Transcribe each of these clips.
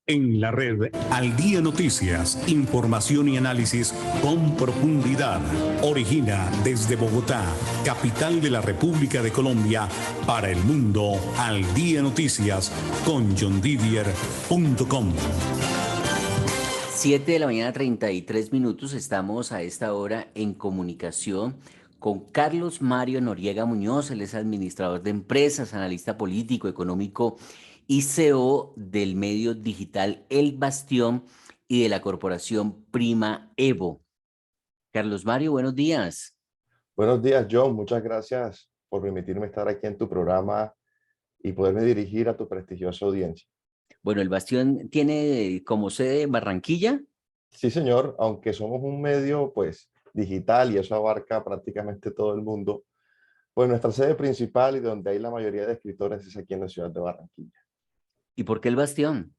En la red Al Día Noticias, información y análisis con profundidad. Origina desde Bogotá, capital de la República de Colombia, para el mundo Al Día Noticias con johndidier.com. 7 de la mañana, 33 minutos. Estamos a esta hora en comunicación con Carlos Mario Noriega Muñoz. Él es administrador de empresas, analista político, económico y CEO del medio digital El Bastión y de la corporación Prima Evo. Carlos Mario, buenos días. Buenos días, John. Muchas gracias por permitirme estar aquí en tu programa y poderme dirigir a tu prestigiosa audiencia. Bueno, El Bastión tiene como sede Barranquilla. Sí, señor, aunque somos un medio pues digital y eso abarca prácticamente todo el mundo, pues nuestra sede principal y donde hay la mayoría de escritores es aquí en la ciudad de Barranquilla. ¿Y por qué El Bastión?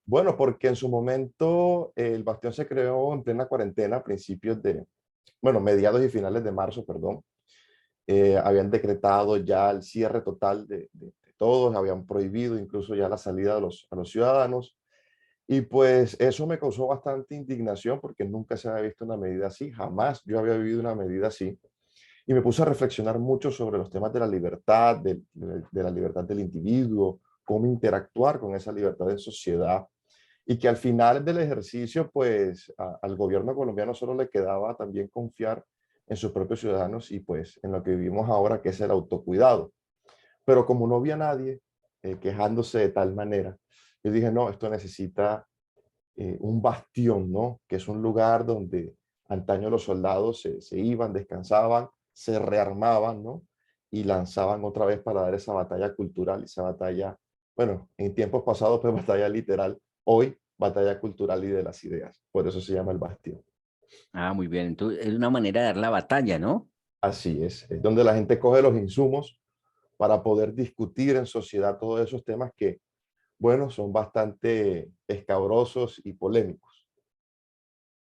Bueno, porque en su momento el Bastión se creó en plena cuarentena, a principios de, bueno, mediados y finales de marzo, perdón. Habían decretado ya el cierre total de todos, habían prohibido incluso ya la salida a los ciudadanos. Y pues eso me causó bastante indignación porque nunca se había visto una medida así, jamás yo había vivido una medida así. Y me puse a reflexionar mucho sobre los temas de la libertad, de la libertad del individuo, cómo interactuar con esa libertad en sociedad. Y que al final del ejercicio, pues al gobierno colombiano solo le quedaba también confiar en sus propios ciudadanos y pues en lo que vivimos ahora, que es el autocuidado. Pero como no había nadie quejándose de tal manera, yo dije, no, esto necesita un bastión, ¿no? Que es un lugar donde antaño los soldados se iban, descansaban, se rearmaban, ¿no? Y lanzaban otra vez para dar esa batalla cultural, esa batalla, bueno, en tiempos pasados fue batalla literal, hoy batalla cultural y de las ideas. Por eso se llama el bastión. Ah, muy bien. Entonces, es una manera de dar la batalla, ¿no? Así es donde la gente coge los insumos para poder discutir en sociedad todos esos temas que, bueno, son bastante escabrosos y polémicos.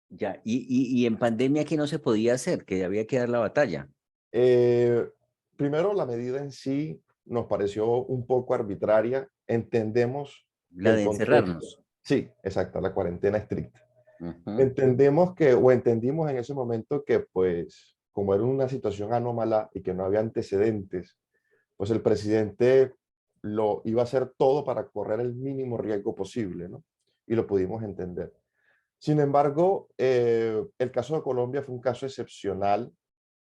Ya. Y en pandemia, ¿qué no se podía hacer? Que había que dar la batalla. Eh, Primero, la medida en sí nos pareció un poco arbitraria. Entendemos que La el de contexto, encerrarnos. sí, exacto, la cuarentena estricta. Ujú. Entendemos que, o entendimos en ese momento que, pues, como era una situación anómala y que no había antecedentes, pues el presidente lo iba a hacer todo para correr el mínimo riesgo posible, ¿no? Y lo pudimos entender. Sin embargo, el caso de Colombia fue un caso excepcional.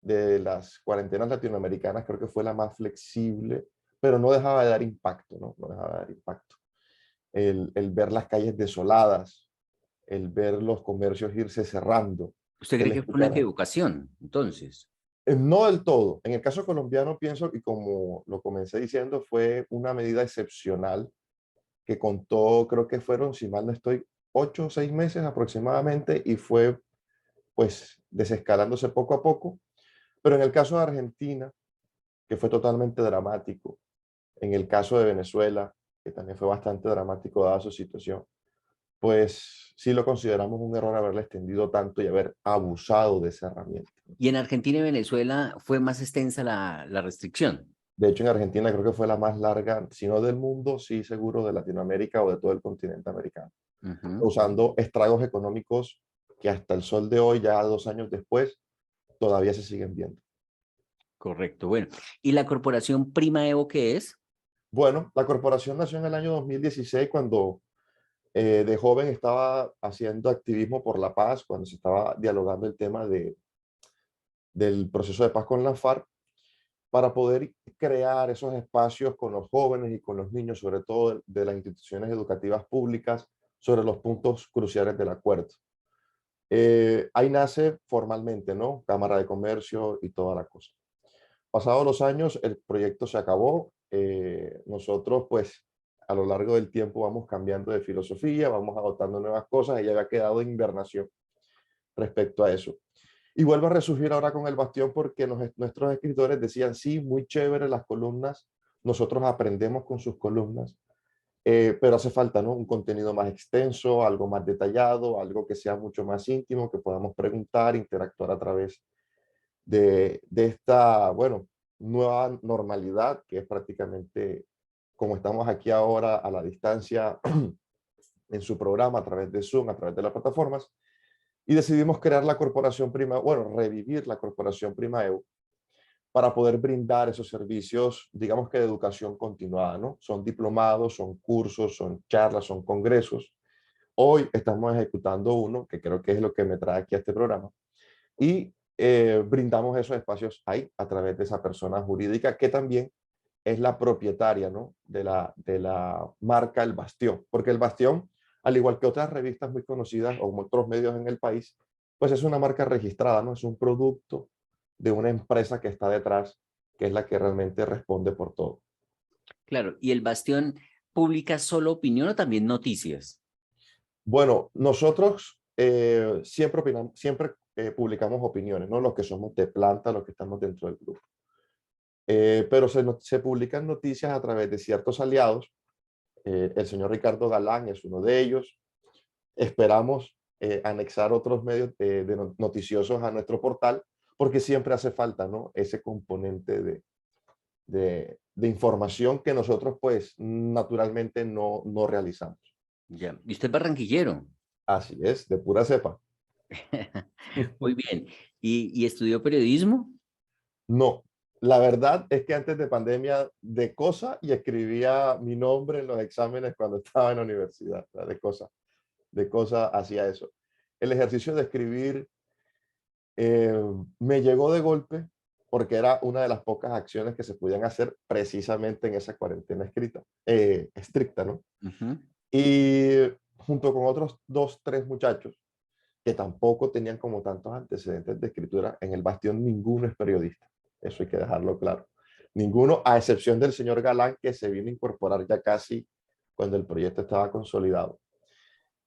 De las cuarentenas latinoamericanas, creo que fue la más flexible, pero no dejaba de dar impacto, ¿no? No dejaba de dar impacto. El ver las calles desoladas, el ver los comercios irse cerrando, ¿Usted cree el que fue una escuchar. equivocación, entonces? No del todo. En el caso colombiano pienso que, como lo comencé diciendo, fue una medida excepcional que contó, creo que fueron, si mal no estoy, 8 o 6 meses aproximadamente, y fue pues desescalándose poco a poco. Pero en el caso de Argentina, que fue totalmente dramático, en el caso de Venezuela, que también fue bastante dramático dada su situación, pues sí lo consideramos un error haberle extendido tanto y haber abusado de esa herramienta. Y en Argentina y Venezuela fue más extensa la restricción. De hecho, en Argentina creo que fue la más larga, si no del mundo, sí seguro de Latinoamérica o de todo el continente americano, Ujú. causando estragos económicos que hasta el sol de hoy, ya 2 años después, todavía se siguen viendo. Correcto. Bueno, ¿y la corporación Prima Evo qué es? Bueno, la corporación nació en el año 2016 cuando de joven estaba haciendo activismo por la paz, cuando se estaba dialogando el tema del proceso de paz con la FARC, para poder crear esos espacios con los jóvenes y con los niños, sobre todo de las instituciones educativas públicas, sobre los puntos cruciales del acuerdo. Ahí nace formalmente, ¿no? Cámara de Comercio y toda la cosa. Pasados los años, el proyecto se acabó. Nosotros, pues, a lo largo del tiempo vamos cambiando de filosofía, vamos adoptando nuevas cosas y ya había quedado en invernación respecto a eso. Y vuelve a resurgir ahora con el Bastión porque nuestros escritores decían, sí, muy chévere las columnas, nosotros aprendemos con sus columnas, pero hace falta, ¿no? Un contenido más extenso, algo más detallado, algo que sea mucho más íntimo, que podamos preguntar, interactuar a través de esta, bueno, nueva normalidad que es prácticamente como estamos aquí ahora a la distancia en su programa a través de Zoom, a través de las plataformas, y decidimos crear la Corporación Prima, bueno, revivir la Corporación Primaeu para poder brindar esos servicios, digamos que de educación continuada, ¿no? Son diplomados, son cursos, son charlas, son congresos. Hoy estamos ejecutando uno, que creo que es lo que me trae aquí a este programa, y brindamos esos espacios ahí a través de esa persona jurídica que también es la propietaria, ¿no? de la marca El Bastión, porque El Bastión, al igual que otras revistas muy conocidas o otros medios en el país, pues es una marca registrada, ¿no? Es un producto de una empresa que está detrás, que es la que realmente responde por todo. Claro, ¿y el Bastión publica solo opinión o también noticias? Bueno, nosotros siempre opinamos, siempre publicamos opiniones, ¿no? Los que somos de planta, los que estamos dentro del grupo. Pero se publican noticias a través de ciertos aliados. El señor Ricardo Galán es uno de ellos. Esperamos anexar otros medios noticiosos a nuestro portal, porque siempre hace falta, ¿no? Ese componente de información que nosotros, pues, naturalmente no realizamos. Ya. ¿Y usted es barranquillero? Así es, de pura cepa. Muy bien. ¿Y estudió periodismo? No, la verdad es que antes de pandemia de cosa y escribía mi nombre en los exámenes cuando estaba en la universidad, o sea, de cosa hacía eso. El ejercicio de escribir eh, me llegó de golpe porque era una de las pocas acciones que se podían hacer precisamente en esa cuarentena estricta, ¿no? Ujú. Y junto con otros dos, tres muchachos que tampoco tenían como tantos antecedentes de escritura, en el Bastión ninguno es periodista. Eso hay que dejarlo claro. Ninguno, a excepción del señor Galán, que se vino a incorporar ya casi cuando el proyecto estaba consolidado.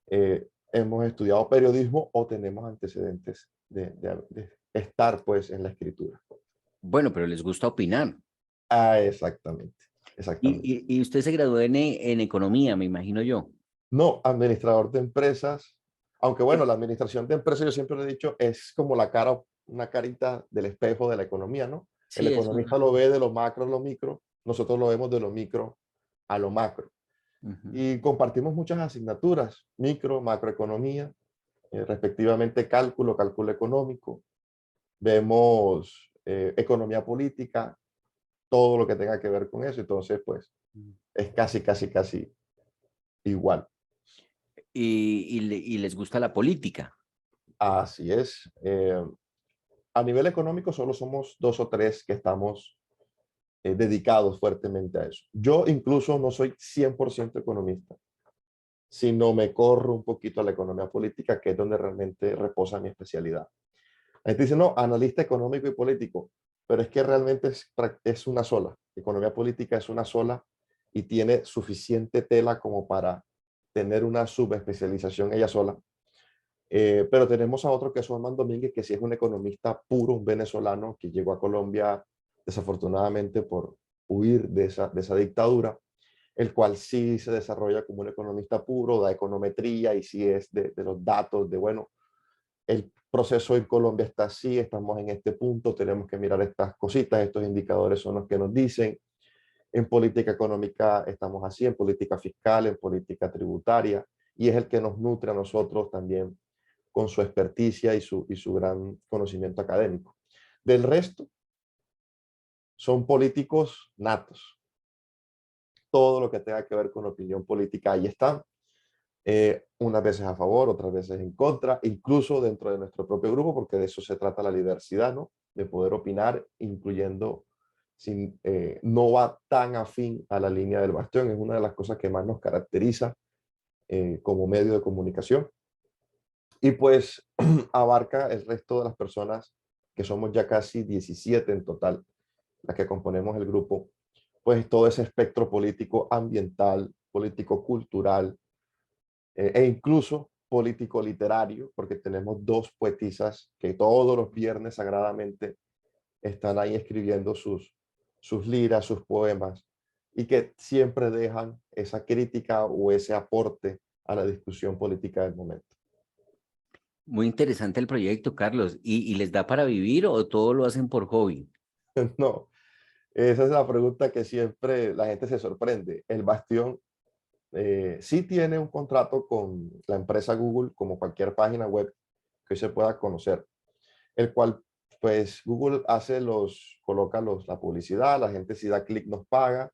Hemos estudiado periodismo o tenemos antecedentes de estar pues en la escritura. Bueno, pero les gusta opinar. Ah, exactamente, Y, exactamente. y usted se graduó en economía, me imagino yo. No, administrador de empresas, aunque Eh, bueno, la administración de empresas yo siempre lo he dicho, es como la cara, una carita del espejo de la economía, ¿no? El Sí, es economista una. lo ve de lo macro a lo micro, nosotros lo vemos de lo micro a lo macro. Ujú. Y compartimos muchas asignaturas, micro, macroeconomía, respectivamente cálculo, cálculo económico, vemos economía política, todo lo que tenga que ver con eso, entonces pues es casi igual. Y les gusta la política. Así es. A nivel económico solo somos dos o tres que estamos dedicados fuertemente a eso. Yo incluso no soy 100% economista, sino me corro un poquito a la economía política, que es donde realmente reposa mi especialidad. La gente dice, no, analista económico y político, pero es que realmente es una sola. Economía política es una sola y tiene suficiente tela como para tener una subespecialización ella sola. Pero tenemos a otro que es Juan Domínguez, que sí es un economista puro, un venezolano que llegó a Colombia desafortunadamente por huir de esa dictadura, el cual sí se desarrolla como un economista puro, da econometría y sí es de los datos de, bueno, el proceso en Colombia está así, estamos en este punto, tenemos que mirar estas cositas, estos indicadores son los que nos dicen. En política económica estamos así, en política fiscal, en política tributaria, y es el que nos nutre a nosotros también con su experticia y su gran conocimiento académico. Del resto, son políticos natos. Todo lo que tenga que ver con opinión política, ahí están. Unas veces a favor, otras veces en contra, incluso dentro de nuestro propio grupo, porque de eso se trata la diversidad, ¿no? De poder opinar, incluyendo, sin, no va tan afín a la línea del Bastión, es una de las cosas que más nos caracteriza como medio de comunicación. Y pues abarca el resto de las personas, que somos ya casi 17 en total, las que componemos el grupo, pues todo ese espectro político ambiental, político cultural, e incluso político literario, porque tenemos dos poetisas que todos los viernes sagradamente están ahí escribiendo sus liras, sus poemas, y que siempre dejan esa crítica o ese aporte a la discusión política del momento. Muy interesante el proyecto, Carlos. ¿Y les da para vivir o todo lo hacen por hobby? No, Esa es la pregunta que siempre la gente se sorprende. El Bastión sí tiene un contrato con la empresa Google, como cualquier página web que se pueda conocer, el cual pues Google coloca la publicidad, la gente si da clic nos paga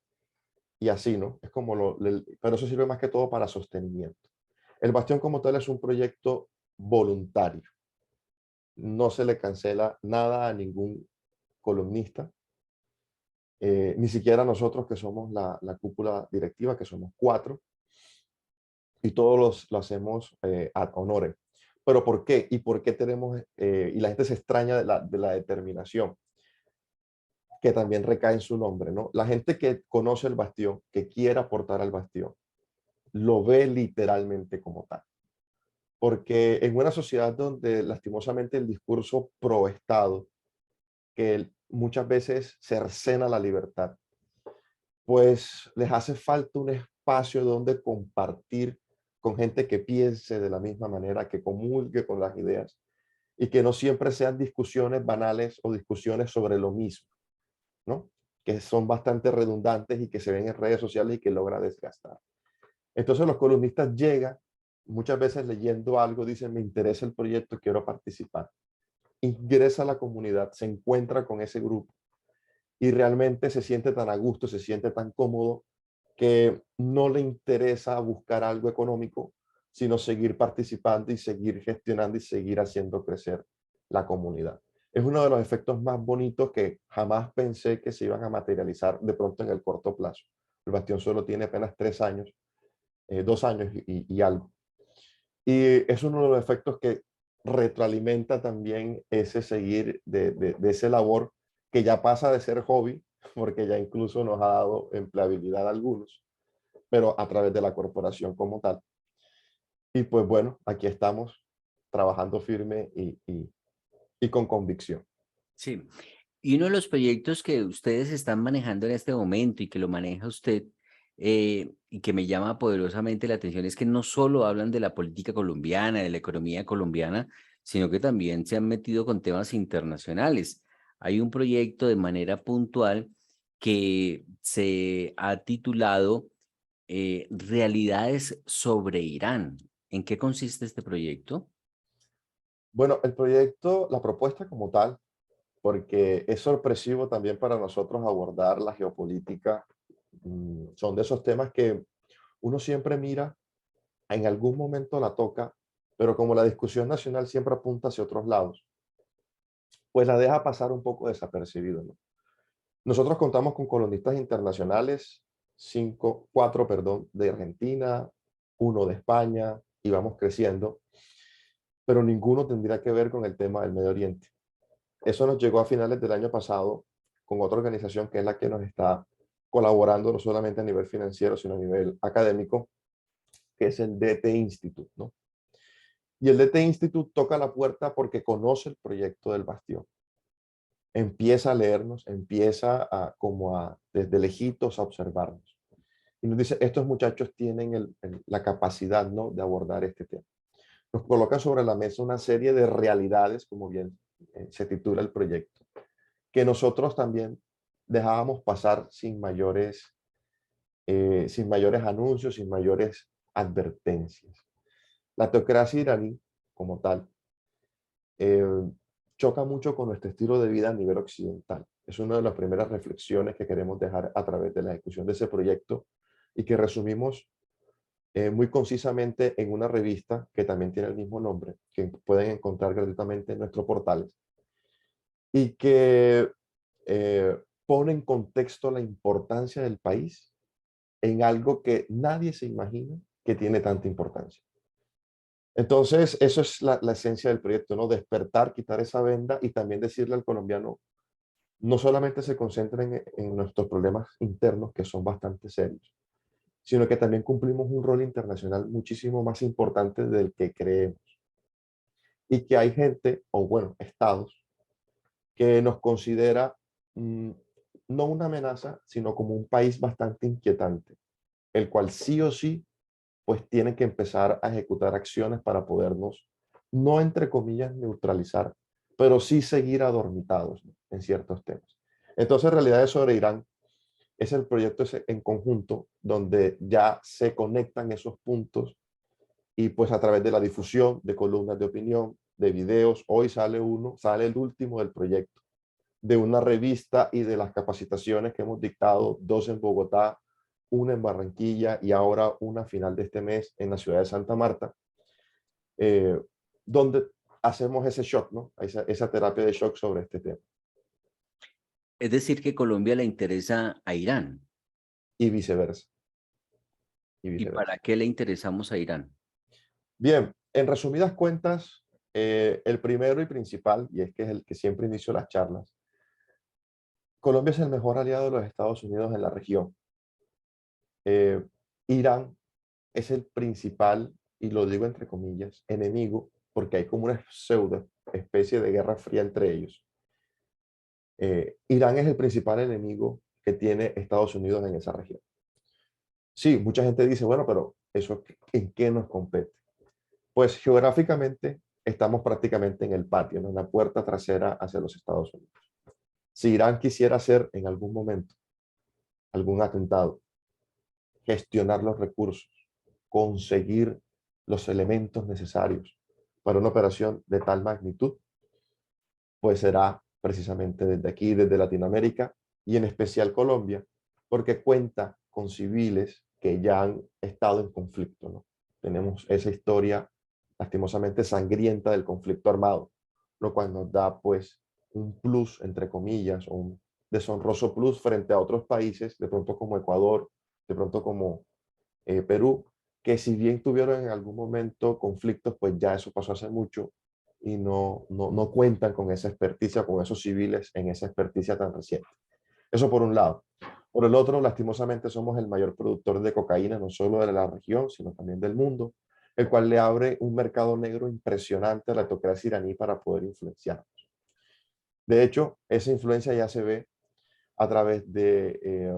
y así, ¿no? Es como pero eso sirve más que todo para sostenimiento. El Bastión como tal es un proyecto voluntario. No se le cancela nada a ningún columnista, ni siquiera nosotros que somos la cúpula directiva, que somos 4, y todos lo hacemos ad honorem. ¿Pero por qué? ¿Y por qué tenemos, y la gente se extraña de la determinación, que también recae en su nombre, ¿no? La gente que conoce el Bastión, que quiere aportar al Bastión, lo ve literalmente como tal. Porque en una sociedad donde lastimosamente el discurso pro Estado, que muchas veces cercena la libertad, pues les hace falta un espacio donde compartir con gente que piense de la misma manera, que comulgue con las ideas y que no siempre sean discusiones banales o discusiones sobre lo mismo, ¿no? Que son bastante redundantes y que se ven en redes sociales y que logra desgastar. Entonces los columnistas llegan, muchas veces leyendo algo, dicen, me interesa el proyecto, quiero participar. Ingresa a la comunidad, se encuentra con ese grupo y realmente se siente tan a gusto, se siente tan cómodo que no le interesa buscar algo económico, sino seguir participando y seguir gestionando y seguir haciendo crecer la comunidad. Es uno de los efectos más bonitos que jamás pensé que se iban a materializar de pronto en el corto plazo. El Bastión solo tiene apenas 3 años, 2 años y algo. Y es uno de los efectos que retroalimenta también ese seguir de ese labor que ya pasa de ser hobby, porque ya incluso nos ha dado empleabilidad a algunos, pero a través de la corporación como tal. Y pues bueno, aquí estamos trabajando firme y con convicción. Sí. Y uno de los proyectos que ustedes están manejando en este momento y que lo maneja usted y que me llama poderosamente la atención es que no solo hablan de la política colombiana, de la economía colombiana, sino que también se han metido con temas internacionales. Hay un proyecto de manera puntual que se ha titulado Realidades sobre Irán. ¿En qué consiste este proyecto? Bueno, el proyecto, la propuesta como tal, porque es sorpresivo también para nosotros abordar la geopolítica, son de esos temas que uno siempre mira, en algún momento la toca, pero como la discusión nacional siempre apunta hacia otros lados, pues la deja pasar un poco desapercibido, ¿no? Nosotros contamos con colonistas internacionales, 4, perdón, de Argentina, 1 de España, y vamos creciendo, pero ninguno tendría que ver con el tema del Medio Oriente. Eso nos llegó a finales del año pasado con otra organización que es la que nos está colaborando no solamente a nivel financiero, sino a nivel académico, que es el DT Institute, ¿no? Y el DT Institute toca la puerta porque conoce el proyecto del Bastión. Empieza a leernos, empieza desde lejitos a observarnos. Y nos dice, estos muchachos tienen la capacidad, ¿no?, de abordar este tema. Nos colocan sobre la mesa una serie de realidades, como bien se titula el proyecto, que nosotros también dejábamos pasar sin mayores anuncios, sin mayores advertencias. La teocracia iraní, como tal, eh, choca mucho con nuestro estilo de vida a nivel occidental. Es una de las primeras reflexiones que queremos dejar a través de la ejecución de ese proyecto y que resumimos muy concisamente en una revista que también tiene el mismo nombre, que pueden encontrar gratuitamente en nuestros portales y que pone en contexto la importancia del país en algo que nadie se imagina que tiene tanta importancia. Entonces, eso es la esencia del proyecto, ¿no? Despertar, quitar esa venda y también decirle al colombiano, no solamente se concentren en nuestros problemas internos, que son bastante serios, sino que también cumplimos un rol internacional muchísimo más importante del que creemos. Y que hay gente, o bueno, estados, que nos considera mm, no una amenaza, sino como un país bastante inquietante, el cual sí o sí pues tienen que empezar a ejecutar acciones para podernos, no entre comillas, neutralizar, pero sí seguir adormitados, ¿no?, en ciertos temas. Entonces, Realidades sobre Irán es el proyecto ese en conjunto donde ya se conectan esos puntos y pues a través de la difusión de columnas de opinión, de videos, hoy sale uno, sale el último del proyecto, de una revista y de las capacitaciones que hemos dictado, dos en Bogotá, una en Barranquilla y ahora una final de este mes en la ciudad de Santa Marta, eh, donde hacemos ese shock, ¿no? Esa terapia de shock sobre este tema Es decir, que Colombia le interesa a Irán. y viceversa, y ¿Y viceversa. para qué le interesamos a Irán? Bien, en resumidas cuentas, el primero y principal, y es que es el que siempre inicio las charlas, Colombia es el mejor aliado de los Estados Unidos en la región. Eh, Irán es el principal, y lo digo entre comillas, enemigo, porque hay como una pseudo especie de guerra fría entre ellos. Irán es el principal enemigo que tiene Estados Unidos en esa región. Sí, mucha gente dice, bueno, pero ¿eso en qué nos compete? Pues geográficamente estamos prácticamente en el patio, ¿no? En la puerta trasera hacia los Estados Unidos. Si Irán quisiera hacer en algún momento algún atentado, gestionar los recursos, conseguir los elementos necesarios para una operación de tal magnitud, pues será precisamente desde aquí, desde Latinoamérica y en especial Colombia, porque cuenta con civiles que ya han estado en conflicto, ¿no? Tenemos esa historia lastimosamente sangrienta del conflicto armado, lo cual nos da pues un plus, entre comillas, o un deshonroso plus frente a otros países, de pronto como Ecuador, de pronto como Perú, que si bien tuvieron en algún momento conflictos, pues ya eso pasó hace mucho y no cuentan con esa experticia, con esos civiles en esa experticia tan reciente. Eso por un lado. Por el otro, lastimosamente somos el mayor productor de cocaína, no solo de la región, sino también del mundo, el cual le abre un mercado negro impresionante a la autocracia iraní para poder influenciar. De hecho, esa influencia ya se ve a través de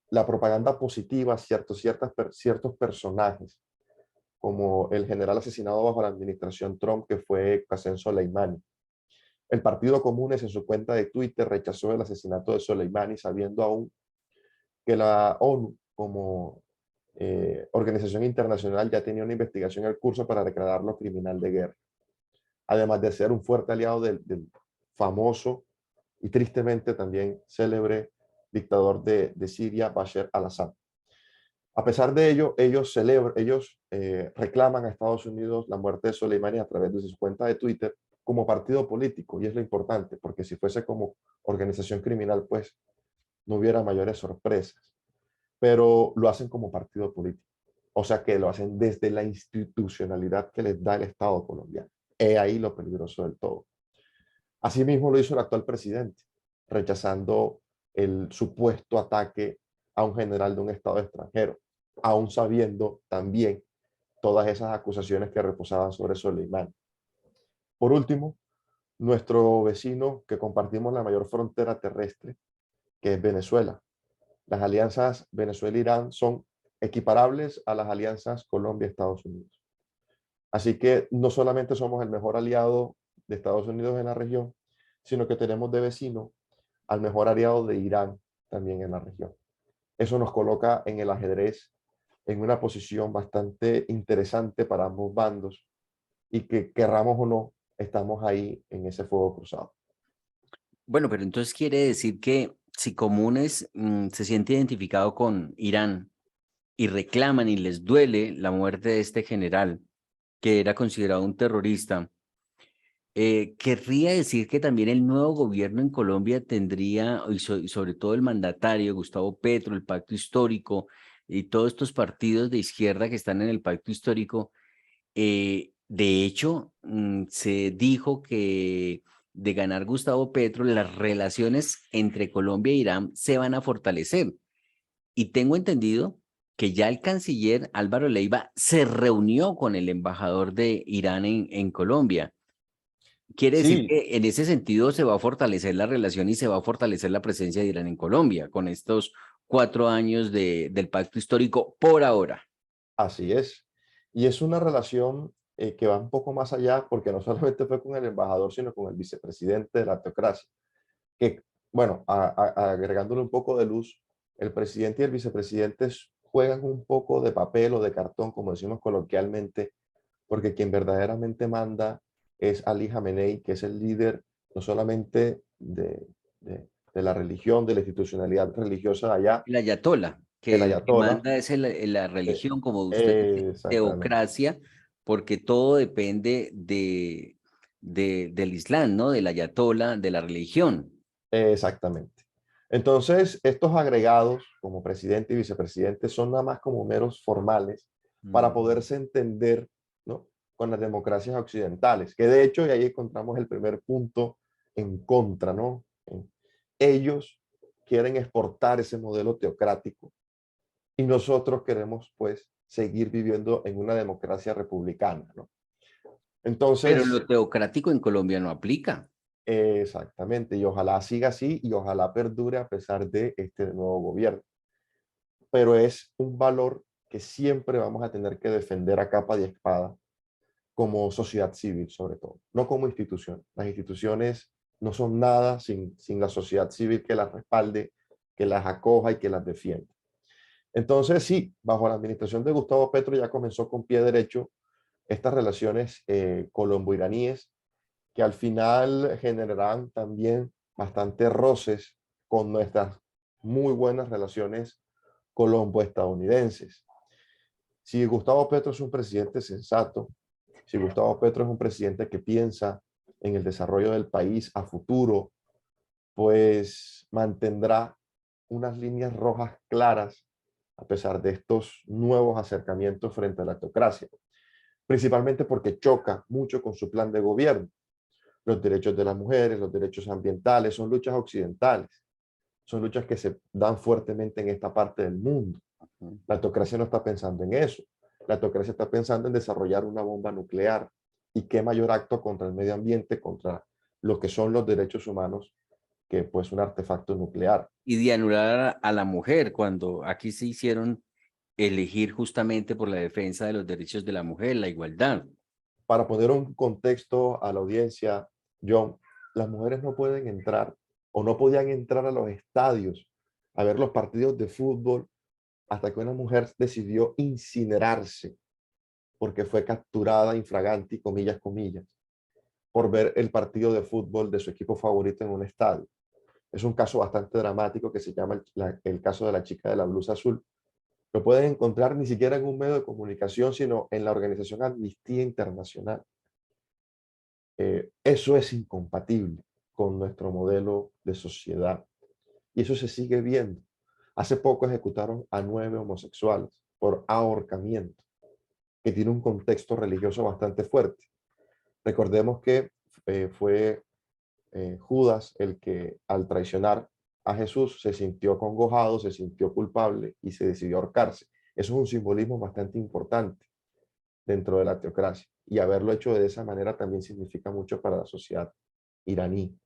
la propaganda positiva, ciertos personajes, como el general asesinado bajo la administración Trump, que fue Qasem Soleimani. El Partido Comunes en su cuenta de Twitter rechazó el asesinato de Soleimani, sabiendo aún que la ONU, como organización internacional, ya tenía una investigación en curso para declararlo criminal de guerra. Además de ser un fuerte aliado del famoso y tristemente también célebre dictador de Siria, Bashar al-Assad. A pesar de ello, ellos reclaman a Estados Unidos la muerte de Soleimani a través de su cuenta de Twitter como partido político, y es lo importante, porque si fuese como organización criminal, pues no hubiera mayores sorpresas, pero lo hacen como partido político, o sea que lo hacen desde la institucionalidad que les da el Estado colombiano. He ahí lo peligroso del todo. Asimismo lo hizo el actual presidente, rechazando el supuesto ataque a un general de un Estado extranjero, aún sabiendo también todas esas acusaciones que reposaban sobre Soleimán. Por último, nuestro vecino que compartimos la mayor frontera terrestre, que es Venezuela. Las alianzas Venezuela-Irán son equiparables a las alianzas Colombia-Estados Unidos. Así que no solamente somos el mejor aliado de Estados Unidos en la región, sino que tenemos de vecino al mejor aliado de Irán también en la región. Eso nos coloca en el ajedrez en una posición bastante interesante para ambos bandos y que querramos o no, estamos ahí en ese fuego cruzado. Bueno, pero entonces quiere decir que si Comunes se siente identificado con Irán y reclaman y les duele la muerte de este general, que era considerado un terrorista, querría decir que también el nuevo gobierno en Colombia tendría, y sobre todo el mandatario Gustavo Petro, el Pacto Histórico y todos estos partidos de izquierda que están en el Pacto Histórico, de hecho, se dijo que de ganar Gustavo Petro, las relaciones entre Colombia e Irán se van a fortalecer. Y tengo entendido que ya el canciller Álvaro Leiva se reunió con el embajador de Irán en Colombia. Quiere decir Sí, que en ese sentido se va a fortalecer la relación y se va a fortalecer la presencia de Irán en Colombia con estos 4 años del pacto histórico por ahora. así es. Y es una relación que va un poco más allá porque no solamente fue con el embajador, sino con el vicepresidente de la teocracia, que bueno, agregándole un poco de luz, el presidente y el vicepresidente juegan un poco de papel o de cartón, como decimos coloquialmente, porque quien verdaderamente manda es Ali Khamenei, que es el líder no solamente de la religión, de la institucionalidad religiosa de allá, El ayatolá, el que el que ayatollah. manda es la eh, religión, como usted dice, Exactamente, teocracia, porque todo depende del Islam, ¿no? Del ayatolá, de la religión. exactamente. Entonces, estos agregados como presidente y vicepresidente son nada más como meros formales para Mm. poderse entender, ¿no?, con las democracias occidentales, que de hecho, y ahí encontramos el primer punto en contra, ¿no? Ellos quieren exportar ese modelo teocrático y nosotros queremos, pues, seguir viviendo en una democracia republicana, ¿no? Pero Entonces, lo teocrático en Colombia no aplica. exactamente, y ojalá siga así y ojalá perdure a pesar de este nuevo gobierno. Pero es un valor que siempre vamos a tener que defender a capa y espada como sociedad civil, sobre todo, no como institución. Las instituciones no son nada sin la sociedad civil que las respalde, que las acoja y que las defienda. Entonces, sí, bajo la administración de Gustavo Petro ya comenzó con pie derecho estas relaciones colombo-iraníes, que al final generarán también bastantes roces con nuestras muy buenas relaciones colombo-estadounidenses. Si Gustavo Petro es un presidente sensato, si Gustavo Petro es un presidente que piensa en el desarrollo del país a futuro, pues mantendrá unas líneas rojas claras a pesar de estos nuevos acercamientos frente a la autocracia, principalmente porque choca mucho con su plan de gobierno. Los derechos de las mujeres, los derechos ambientales, son luchas occidentales, son luchas que se dan fuertemente en esta parte del mundo. La autocracia no está pensando en eso. La autocracia está pensando en desarrollar una bomba nuclear. ¿Y qué mayor acto contra el medio ambiente, contra lo que son los derechos humanos, que pues un artefacto nuclear? Y de anular a la mujer, cuando aquí se hicieron elegir justamente por la defensa de los derechos de la mujer, la igualdad. Para poner un contexto a la audiencia, John, las mujeres no pueden entrar o no podían entrar a los estadios a ver los partidos de fútbol hasta que una mujer decidió incinerarse porque fue capturada infraganti, comillas, comillas, por ver el partido de fútbol de su equipo favorito en un estadio. Es un caso bastante dramático que se llama el caso de la chica de la blusa azul. Lo pueden encontrar ni siquiera en un medio de comunicación, sino en la organización Amnistía Internacional. Eso es incompatible con nuestro modelo de sociedad. Y eso se sigue viendo. Hace poco ejecutaron a 9 homosexuales por ahorcamiento, que tiene un contexto religioso bastante fuerte. Recordemos que fue Judas el que al traicionar a Jesús se sintió congojado, se sintió culpable y se decidió ahorcarse. Eso es un simbolismo bastante importante dentro de la teocracia. Y haberlo hecho de esa manera también significa mucho para la sociedad iraní.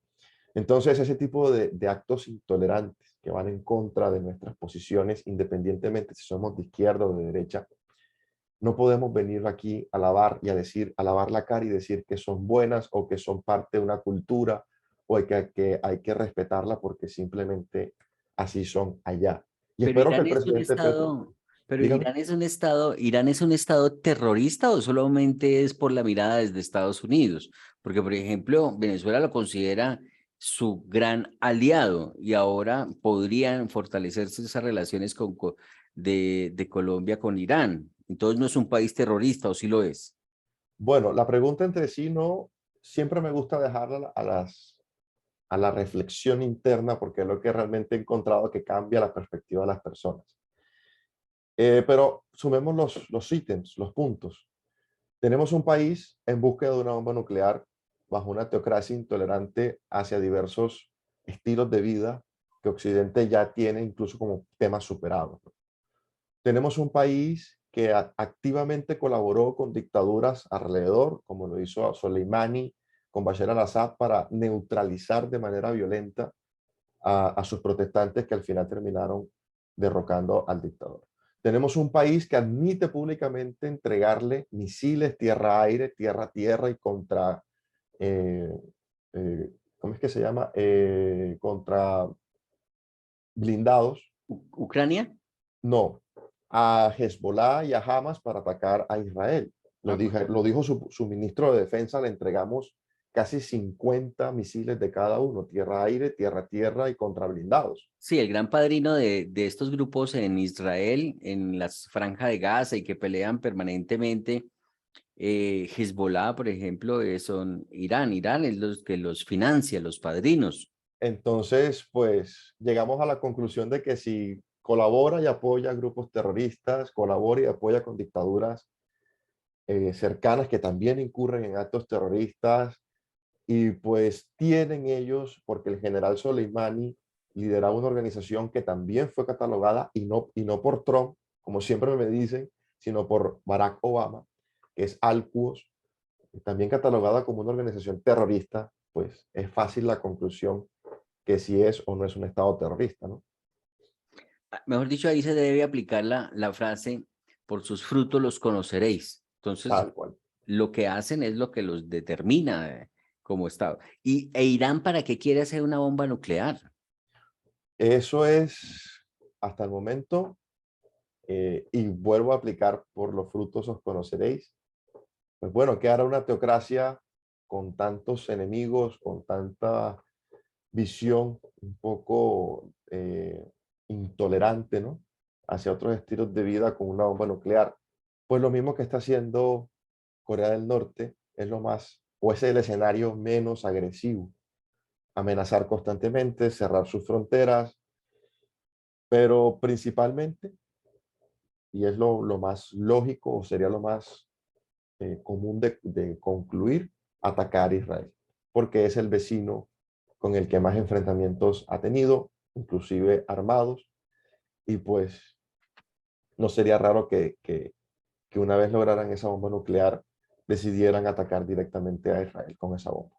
Entonces, ese tipo de actos intolerantes que van en contra de nuestras posiciones, independientemente si somos de izquierda o de derecha, no podemos venir aquí a alabar y a decir, a lavar la cara y decir que son buenas o que son parte de una cultura o que hay que respetarla porque simplemente así son allá. Y Pero espero que Irán el es un presidente Petro, estado, pero dígame. Irán es un estado terrorista o solamente es por la mirada desde Estados Unidos, porque por ejemplo Venezuela lo considera su gran aliado y ahora podrían fortalecerse esas relaciones de Colombia con Irán. Entonces no es un país terrorista o sí lo es. Bueno, la pregunta entre sí no, siempre me gusta dejarla a la reflexión interna porque es lo que realmente he encontrado que cambia la perspectiva de las personas. Pero sumemos los ítems, los puntos. Tenemos un país en búsqueda de una bomba nuclear bajo una teocracia intolerante hacia diversos estilos de vida que Occidente ya tiene incluso como temas superados, ¿no? Tenemos un país que activamente colaboró con dictaduras alrededor, como lo hizo Soleimani con Bashar al-Assad, para neutralizar de manera violenta a sus protestantes que al final terminaron derrocando al dictador. Tenemos un país que admite públicamente entregarle misiles tierra-aire, tierra-tierra y contra eh, ¿cómo es que se llama? Contra blindados, ¿Ucrania? no, a Hezbollah y a Hamas para atacar a Israel. Ah, Lo dijo su ministro de Defensa, le entregamos casi 50 misiles de cada uno, tierra-aire, tierra-tierra y contra blindados. sí, el gran padrino de estos grupos en Israel, en la franja de Gaza y que pelean permanentemente, Hezbollah, por ejemplo, son Irán. Irán es los que los financia, los padrinos. Entonces, pues llegamos a la conclusión de que si colabora y apoya a grupos terroristas, colabora y apoya con dictaduras cercanas que también incurren en actos terroristas, y pues tienen ellos, porque el general Soleimani lideraba una organización que también fue catalogada, y no por Trump, como siempre me dicen, sino por Barack Obama, que es Al-Quds, también catalogada como una organización terrorista, pues es fácil la conclusión que si es o no es un estado terrorista, ¿no? Mejor dicho, ahí se debe aplicar la frase, por sus frutos los conoceréis. Entonces, Tal cual. lo que hacen es lo que los determina como Estado. ¿E Irán para qué quiere hacer una bomba nuclear? Eso es hasta el momento, y vuelvo a aplicar por los frutos os conoceréis. Pues bueno, ¿qué hará una teocracia con tantos enemigos, con tanta visión un poco intolerante, ¿no? Hacia otros estilos de vida con una bomba nuclear? Pues lo mismo que está haciendo Corea del Norte es lo más, o es el escenario menos agresivo. Amenazar constantemente, cerrar sus fronteras, pero principalmente, y es lo más lógico o sería lo más común de concluir, atacar a Israel, porque es el vecino con el que más enfrentamientos ha tenido, inclusive armados, y pues no sería raro que una vez lograran esa bomba nuclear, decidieran atacar directamente a Israel con esa bomba.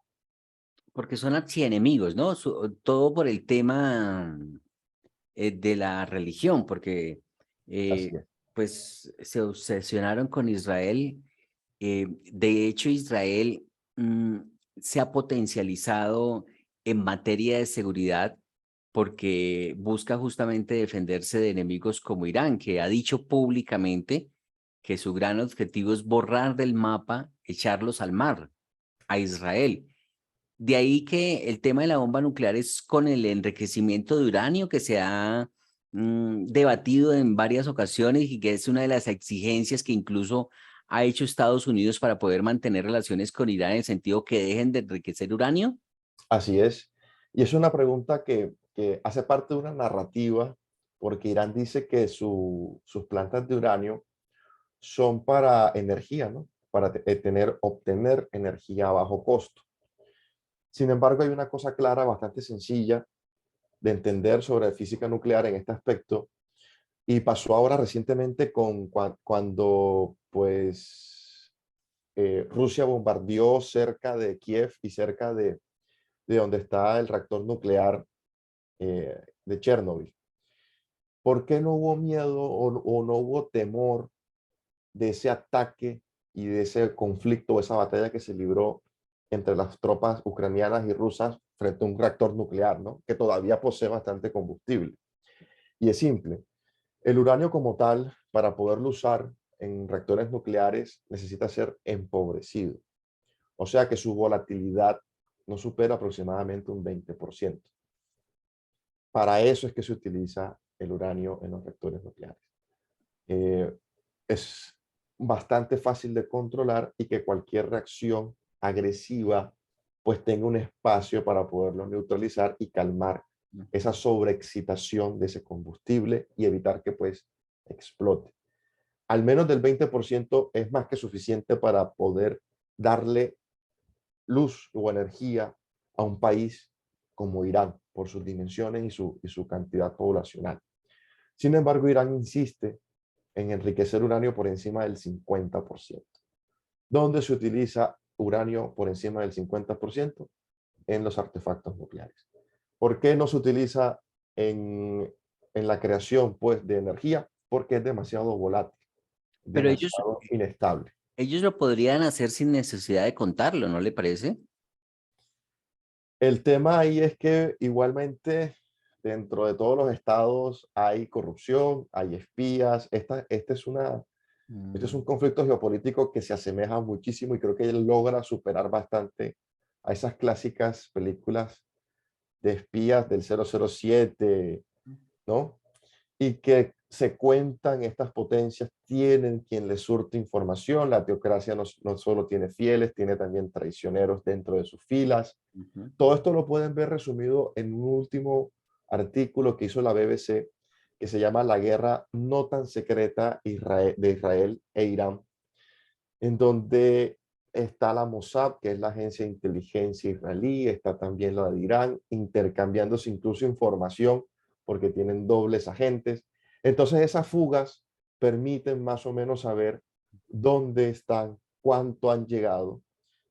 Porque son archienemigos, ¿no? Todo por el tema de la religión, porque Así eh, es. pues se obsesionaron con Israel. De hecho, Israel mm, se ha potencializado en materia de seguridad porque busca justamente defenderse de enemigos como Irán, que ha dicho públicamente que su gran objetivo es borrar del mapa, echarlos al mar, a Israel. De ahí que el tema de la bomba nuclear es con el enriquecimiento de uranio que se ha debatido en varias ocasiones y que es una de las exigencias que incluso ha hecho Estados Unidos para poder mantener relaciones con Irán en el sentido que dejen de enriquecer uranio. Así es. Y es una pregunta que hace parte de una narrativa, porque Irán dice que sus plantas de uranio son para energía, ¿no? Para obtener energía a bajo costo. Sin embargo, hay una cosa clara, bastante sencilla de entender sobre física nuclear en este aspecto, y pasó ahora recientemente cuando pues Rusia bombardeó cerca de Kiev y cerca de donde está el reactor nuclear de Chernobyl. ¿Por qué no hubo miedo o no hubo temor de ese ataque y de ese conflicto, esa batalla que se libró entre las tropas ucranianas y rusas frente a un reactor nuclear, ¿no? Que todavía posee bastante combustible? Y es simple. El uranio como tal, para poderlo usar en reactores nucleares, necesita ser empobrecido. O sea que su volatilidad no supera aproximadamente un 20%. Para eso es que se utiliza el uranio en los reactores nucleares. Eh, es bastante fácil de controlar y que cualquier reacción agresiva pues tenga un espacio para poderlo neutralizar y calmar esa sobreexcitación de ese combustible y evitar que pues explote. Al menos del 20% es más que suficiente para poder darle luz o energía a un país como Irán por sus dimensiones y su cantidad poblacional. Sin embargo, Irán insiste en enriquecer uranio por encima del 50%. ¿Dónde se utiliza uranio por encima del 50%? En los artefactos nucleares. ¿Por qué no se utiliza en la creación pues, de energía? Porque es demasiado volátil, Pero demasiado inestable. ellos lo podrían hacer sin necesidad de contarlo, ¿no le parece? El tema ahí es que igualmente dentro de todos los estados hay corrupción, hay espías. Este es un Mm, conflicto geopolítico que se asemeja muchísimo y creo que él logra superar bastante a esas clásicas películas de espías del 007, ¿no? Y que se cuentan estas potencias, tienen quien les surte información. La teocracia no solo tiene fieles, tiene también traicioneros dentro de sus filas. ujú, Todo esto lo pueden ver resumido en un último artículo que hizo la BBC que se llama La guerra no tan secreta de Israel e Irán, en donde está la Mossad, que es la agencia de inteligencia israelí, está también la de Irán, intercambiándose incluso información porque tienen dobles agentes. Entonces esas fugas permiten más o menos saber dónde están, cuánto han llegado.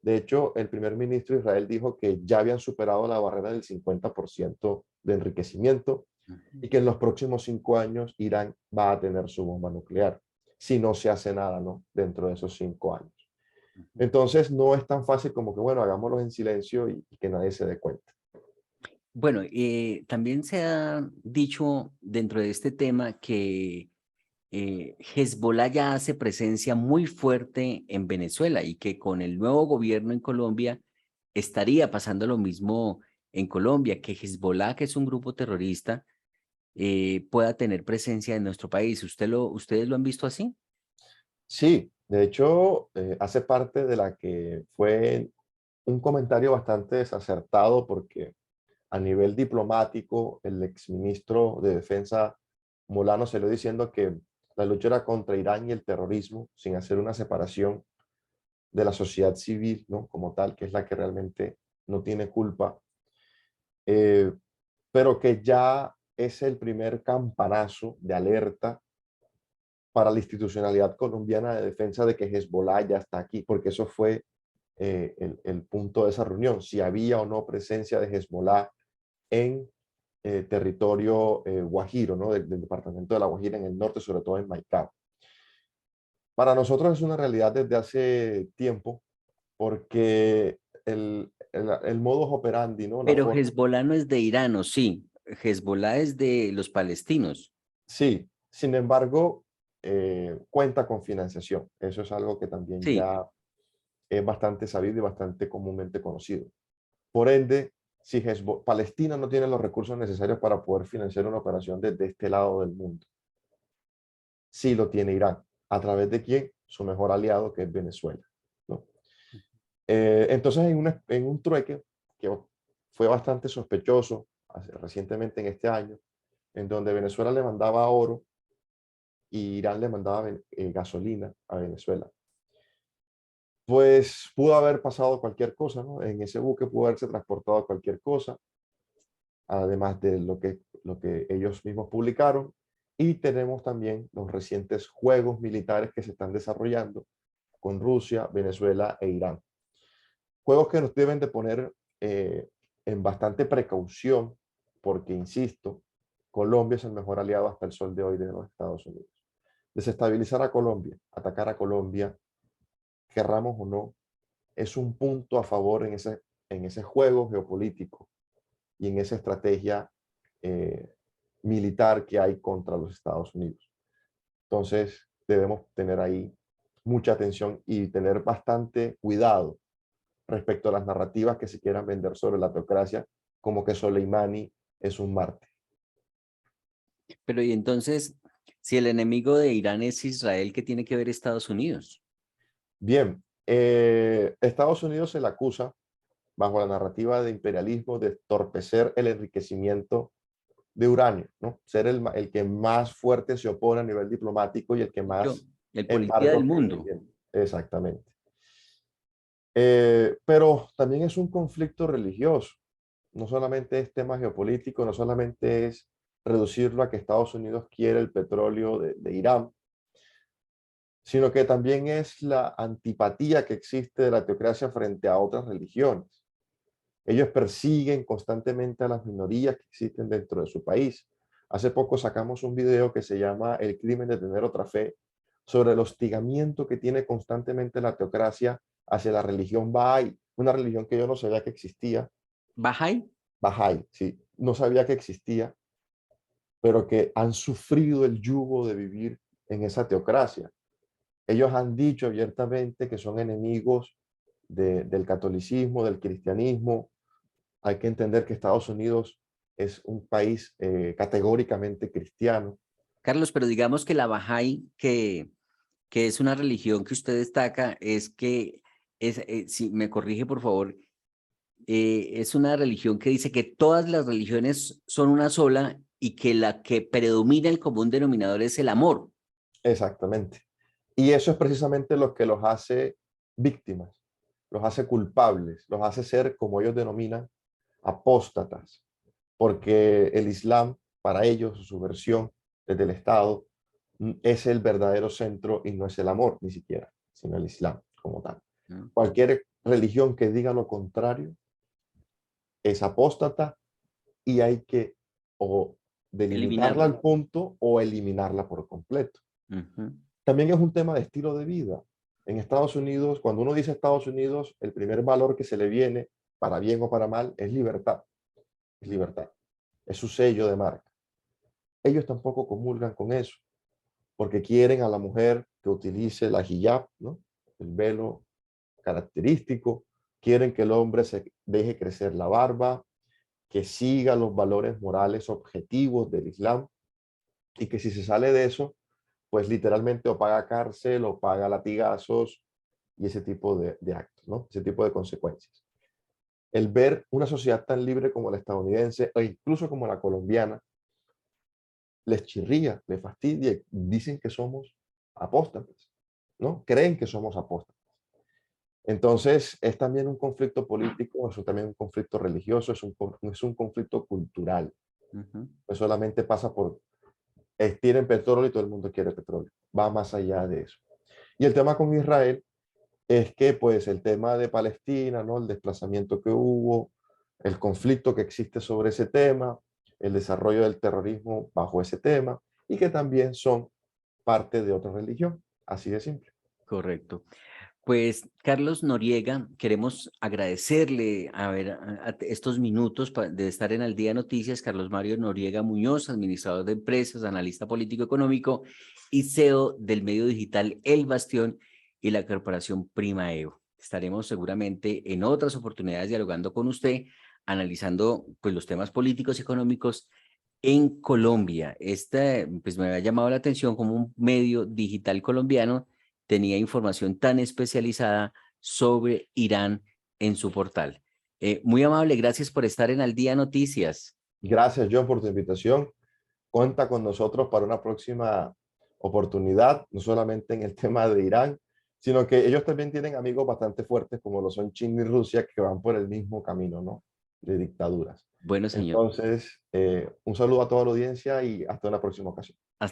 De hecho, el primer ministro de Israel dijo que ya habían superado la barrera del 50% de enriquecimiento ujú, y que en los próximos 5 años Irán va a tener su bomba nuclear, si no se hace nada, ¿no? Dentro de esos 5 años. ujú. Entonces no es tan fácil como que, bueno, hagámoslo en silencio y que nadie se dé cuenta. Bueno, también se ha dicho dentro de este tema que Hezbollah ya hace presencia muy fuerte en Venezuela y que con el nuevo gobierno en Colombia estaría pasando lo mismo en Colombia, que Hezbollah, que es un grupo terrorista, pueda tener presencia en nuestro país. ¿Ustedes lo han visto así? Sí, de hecho, hace parte de la que fue un comentario bastante desacertado porque a nivel diplomático, el exministro de Defensa Molano se lo diciendo que la lucha era contra Irán y el terrorismo, sin hacer una separación de la sociedad civil, ¿no? Como tal, que es la que realmente no tiene culpa, eh, pero que ya es el primer campanazo de alerta para la institucionalidad colombiana de defensa de que Hezbollah ya está aquí, porque eso fue el punto de esa reunión, si había o no presencia de Hezbollah en territorio guajiro, ¿no? Del departamento de La Guajira en el norte, sobre todo en Maicao. Para nosotros es una realidad desde hace tiempo, porque el modus operandi, ¿no? La Pero forma, Hezbollah no es de Irán, ¿o sí? Hezbollah es de los palestinos. sí, sin embargo, cuenta con financiación. Eso es algo que también Sí, ya es bastante sabido y bastante comúnmente conocido. Por ende, si Palestina no tiene los recursos necesarios para poder financiar una operación desde este lado del mundo, sí lo tiene Irán. ¿A través de quién? Su mejor aliado, que es Venezuela, ¿no? Entonces, en un trueque que fue bastante sospechoso recientemente en este año, en donde Venezuela le mandaba oro y Irán le mandaba gasolina a Venezuela, pues pudo haber pasado cualquier cosa, ¿no? En ese buque pudo haberse transportado cualquier cosa, además de lo que ellos mismos publicaron. Y tenemos también los recientes juegos militares que se están desarrollando con Rusia, Venezuela e Irán. Juegos que nos deben de poner en bastante precaución, porque, insisto, Colombia es el mejor aliado hasta el sol de hoy de los Estados Unidos. Desestabilizar a Colombia, atacar a Colombia, querramos o no, es un punto a favor en ese juego geopolítico y en esa estrategia eh, militar que hay contra los Estados Unidos. Entonces, debemos tener ahí mucha atención y tener bastante cuidado respecto a las narrativas que se quieran vender sobre la teocracia, como que Soleimani es un mártir. pero y entonces, si el enemigo de Irán es Israel, ¿qué tiene que ver Estados Unidos? Bien, Estados Unidos se le acusa, bajo la narrativa de imperialismo, de entorpecer el enriquecimiento de uranio, ¿no? Ser el que más fuerte se opone a nivel diplomático y el que Yo, más el policía del embargos viene mundo. emitiendo. Exactamente. Pero también es un conflicto religioso. No solamente es tema geopolítico, no solamente es reducirlo a que Estados Unidos quiere el petróleo de Irán, sino que también es la antipatía que existe de la teocracia frente a otras religiones. Ellos persiguen constantemente a las minorías que existen dentro de su país. Hace poco sacamos un video que se llama El crimen de tener otra fe, sobre el hostigamiento que tiene constantemente la teocracia hacia la religión Bahá'í, una religión que yo no sabía que existía, Bahá'í. Bahá'í, sí, no sabía que existía, pero que han sufrido el yugo de vivir en esa teocracia. Ellos han dicho abiertamente que son enemigos del catolicismo, del cristianismo. Hay que entender que Estados Unidos es un país categóricamente cristiano. Carlos, pero digamos que la Bahá'í, que es una religión que usted destaca, es que, si me corrige por favor, es una religión que dice que todas las religiones son una sola y que la que predomina el común denominador es el amor. Exactamente. Y eso es precisamente lo que los hace víctimas, los hace culpables, los hace ser, como ellos denominan, apóstatas, porque el Islam, para ellos, su versión desde el Estado, es el verdadero centro y no es el amor, ni siquiera, sino el Islam como tal. ¿No? Cualquier religión que diga lo contrario es apóstata y hay que o delimitarla Eliminarla. al punto o eliminarla por completo. Ujú. También es un tema de estilo de vida. En Estados Unidos, cuando uno dice Estados Unidos, el primer valor que se le viene, para bien o para mal, es libertad. Es libertad. Es su sello de marca. Ellos tampoco comulgan con eso, porque quieren a la mujer que utilice la hijab, ¿no? El velo característico. Quieren que el hombre se deje crecer la barba, que siga los valores morales objetivos del Islam y que si se sale de eso, pues literalmente o paga cárcel o paga latigazos y ese tipo de actos, ¿no? Ese tipo de consecuencias. El ver una sociedad tan libre como la estadounidense o incluso como la colombiana, les chirría, les fastidia, dicen que somos apóstatas, ¿no? Creen que somos apóstatas. Entonces, es también un conflicto político, es también un conflicto religioso, es un conflicto cultural. Ujú. No solamente pasa por, tienen petróleo y todo el mundo quiere petróleo. Va más allá de eso. Y el tema con Israel es que pues el tema de Palestina, ¿no? El desplazamiento que hubo, el conflicto que existe sobre ese tema, el desarrollo del terrorismo bajo ese tema y que también son parte de otra religión, así de simple. Correcto. Pues Carlos Noriega, queremos agradecerle a estos minutos de estar en Al Día Noticias. Carlos Mario Noriega Muñoz, administrador de empresas, analista político económico y CEO del medio digital El Bastión y la corporación Primaeo. Estaremos seguramente en otras oportunidades dialogando con usted, analizando pues los temas políticos y económicos en Colombia. Pues me ha llamado la atención como un medio digital colombiano tenía información tan especializada sobre Irán en su portal. Muy amable, gracias por estar en Al Día Noticias. Gracias, John, por tu invitación. Cuenta con nosotros para una próxima oportunidad, no solamente en el tema de Irán, sino que ellos también tienen amigos bastante fuertes como lo son China y Rusia que van por el mismo camino, ¿no? De dictaduras. Bueno, señor. Entonces, un saludo a toda la audiencia y hasta una próxima ocasión. Hasta